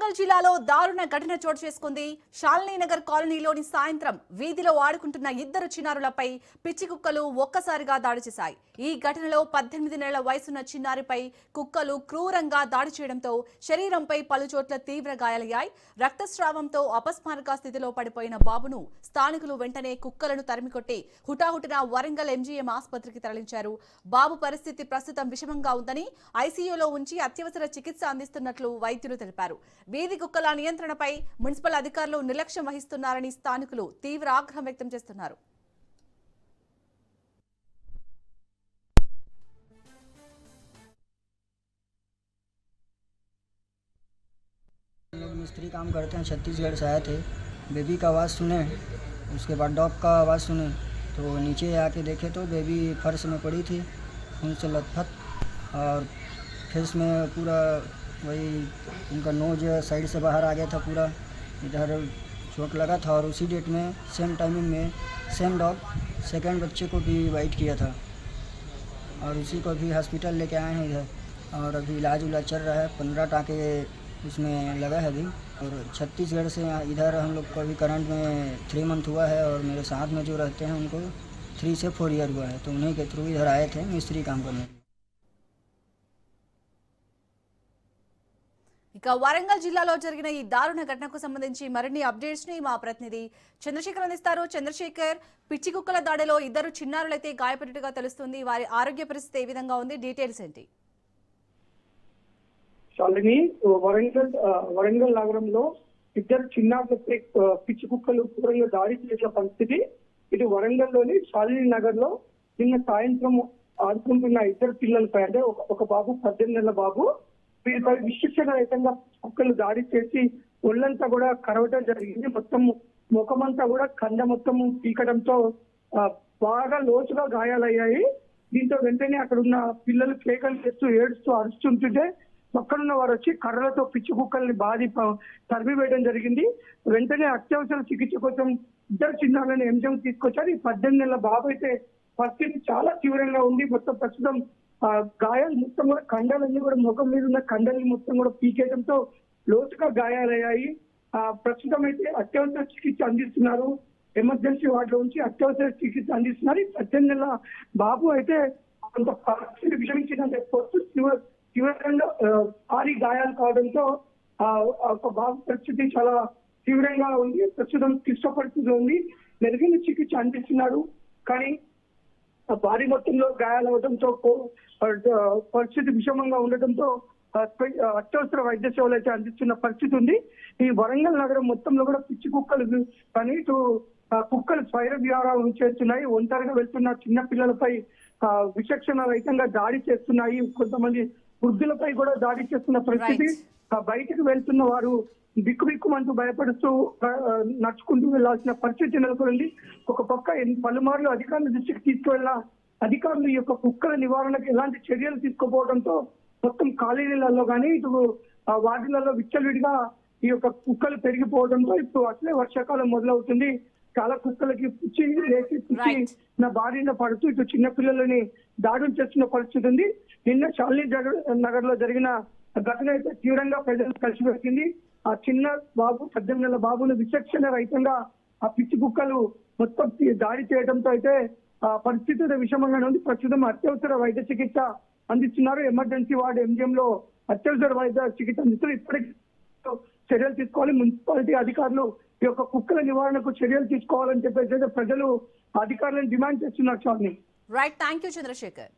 వరంగల్ జిల్లాలో దారుణ ఘటన చోటు చేసుకుంది. శాలినీనగర్ కాలనీలోని సాయంత్రం వీధిలో ఆడుకుంటున్న ఇద్దరు చిన్నారులపై పిచ్చి కుక్కలు ఒక్కసారిగా దాడి చేశాయి. ఈ ఘటనలో 18 నెలల వయసున్న చిన్నారిపై కుక్కలు క్రూరంగా దాడి చేయడంతో శరీరంపై పలుచోట్ల తీవ్ర గాయాలయ్యాయి. రక్తస్రావంతో అపస్మారక స్థితిలో పడిపోయిన బాబును స్థానికులు వెంటనే కుక్కలను తరిమికొట్టి హుటాహుటిన వరంగల్ ఎంజీఎం ఆసుపత్రికి తరలించారు. బాబు పరిస్థితి ప్రస్తుతం విషమంగా ఉందని ఐసీయూలో ఉంచి అత్యవసర చికిత్స అందిస్తున్నట్లు వైద్యులు తెలిపారు. వీధి కుక్కల నియంత్రణపై మున్సిపల్ అధికారులు నిర్లక్ష్యం వహిస్తున్నారని స్థానికులు తీవ్ర ఆగ్రహం వ్యక్తం చేస్తున్నారు. लोग मिस्त्री काम करते हैं, छत्तीसगढ़ से आए थे। बेबी का आवाज़ सुने, उसके बाद डॉग का आवाज़ सुने तो नीचे आके देखे तो बेबी फर्श में पड़ी थी, खून से लथपथ और फेस में पूरा वही उनका नोज साइड से बाहर आ गया था, पूरा इधर चोट लगा था। और उसी डेट में सेम टाइमिंग में सेम डॉग सेकंड बच्चे को भी बाइट किया था और उसी को भी हॉस्पिटल लेके आए हैं इधर और अभी इलाज चल रहा है। 15 टाँके उसमें लगा है अभी। और छत्तीसगढ़ से इधर हम लोग को अभी करंट में 3 मंथ हुआ है और मेरे साथ में जो रहते हैं उनको 3 से 4 ईयर हुआ है, तो उन्हीं के थ्रू इधर आए थे मिस्त्री काम करने। ఇక వరంగల్ జిల్లాలో జరిగిన ఈ దారుణ ఘటనకు సంబంధించి మరిన్ని అప్డేట్స్ ని మా ప్రతినిధి చంద్రశేఖర్ అందిస్తారు. చంద్రశేఖర్, పిచ్చి కుక్కల దాడిలో ఇద్దరు చిన్నారులైతే గాయపడినట్టుగా తెలుస్తుంది. వారి ఆరోగ్య పరిస్థితి ఏ విధంగా ఉంది? డీటెయిల్స్ ఏంటి? శాలిని, వరంగల్ నగరంలో ఇద్దరు చిన్నారులపై పిచ్చి కుక్కలు క్రూరంగా దాడి చేసిన పరిస్థితి. ఇటు వరంగల్లోని శాలిని నగర్ లో నిన్న సాయంత్రం ఆడుకుంటున్న ఇద్దరు పిల్లలపై, అంటే ఒక బాబు 18 నెలల బాబు, వీరిపై విశిక్షణ రహితంగా కుక్కలు దాడి చేసి ఒళ్ళంతా కూడా కరవటం జరిగింది. మొత్తం ముఖమంతా కూడా కండ మొత్తం పీకడంతో బాగా లోతుగా గాయాలయ్యాయి. దీంతో వెంటనే అక్కడ ఉన్న పిల్లలు కేకలు చేస్తూ ఏడుస్తూ అరుస్తుంటుంటే పక్కనున్న వారు వచ్చి కర్రలతో పిచ్చి కుక్కల్ని తరిమి వేయడం జరిగింది. వెంటనే అత్యవసర చికిత్స కోసం ఇద్దరు చిన్నారులను ఎంజం తీసుకొచ్చారు. ఈ 18 నెలల బాబు అయితే పరిస్థితి చాలా తీవ్రంగా ఉంది. మొత్తం ప్రస్తుతం గాయాలు మొత్తం కూడా కండలన్నీ కూడా ముఖం మీద ఉన్న కండల్ని మొత్తం కూడా పీకేయడంతో లోతుగా గాయాలయ్యాయి. ప్రస్తుతం అయితే అత్యవసర చికిత్స అందిస్తున్నారు. ఎమర్జెన్సీ వార్డులో ఉంచి అత్యవసర చికిత్స అందిస్తున్నారు. ఈ 18 నెలల బాబు అయితే కొంత పరిస్థితి విషమించిందని చెప్పవచ్చు. తీవ్రంగా భారీ గాయాలు కావడంతో ఒక బాబు పరిస్థితి చాలా తీవ్రంగా ఉంది. ప్రస్తుతం క్లిష్ట పరిస్థితిలో ఉంది. మెరుగైన చికిత్స అందిస్తున్నారు. కానీ భారీ మొత్తంలో గాయాలవడంతో పరిస్థితి విషమంగా ఉండటంతో అత్యవసర వైద్య సేవలు అయితే అందిస్తున్న పరిస్థితి ఉంది. ఈ వరంగల్ నగరం మొత్తంలో కూడా పిచ్చి కుక్కలు కానీ ఇటు కుక్కలు స్వైర విహారాలు చేస్తున్నాయి. ఒంటరిగా వెళ్తున్న చిన్న పిల్లలపై విచక్షణ రహితంగా దాడి చేస్తున్నాయి. కొంతమంది వృద్ధులపై కూడా దాడి చేస్తున్న పరిస్థితి. బయటకు వెళ్తున్న వారు బిక్కుబిక్కుమంటూ భయపడుతూ నడుచుకుంటూ వెళ్లాల్సిన పరిస్థితి నెలకొంది. ఒక పక్క పలుమార్లు అధికారుల దృష్టికి తీసుకువెళ్ళిన అధికారులు ఈ యొక్క కుక్కల నివారణకు ఎలాంటి చర్యలు తీసుకోకపోవడంతో మొత్తం కాలనీలలో కానీ ఇటు వార్డులలో విచ్చలవిడిగా ఈ యొక్క కుక్కలు పెరిగిపోవడంతో ఇప్పుడు అట్లే వర్షాకాలం మొదలవుతుంది. చాలా కుక్కలకి పిచ్చి నా బారిన పడుతూ ఇటు చిన్న పిల్లలని దాడులు చేస్తున్న పరిస్థితి ఉంది. నిన్న శాలిని నగర్ లో జరిగిన ఘటన అయితే తీవ్రంగా ప్రజలు కలిసిపెట్టింది. ఆ చిన్న బాబు 18 నెలల బాబును విచక్షణ రహితంగా ఆ పిచ్చి కుక్కలు మొత్తం దాడి చేయడంతో అయితే ఆ పరిస్థితి విషమంగానే ఉంది. ప్రస్తుతం అత్యవసర వైద్య చికిత్స అందిస్తున్నారు. ఎమర్జెన్సీ వార్డు ఎంజిఎం లో అత్యవసర వైద్య చికిత్స అందిస్తున్నారు. ఇప్పటికీ చర్యలు తీసుకోవాలి. మున్సిపాలిటీ అధికారులు ఈ యొక్క కుక్కల నివారణకు చర్యలు తీసుకోవాలని చెప్పేసి ప్రజలు అధికారులను డిమాండ్ చేస్తున్నారు. Right, thank you Chandrasekhar.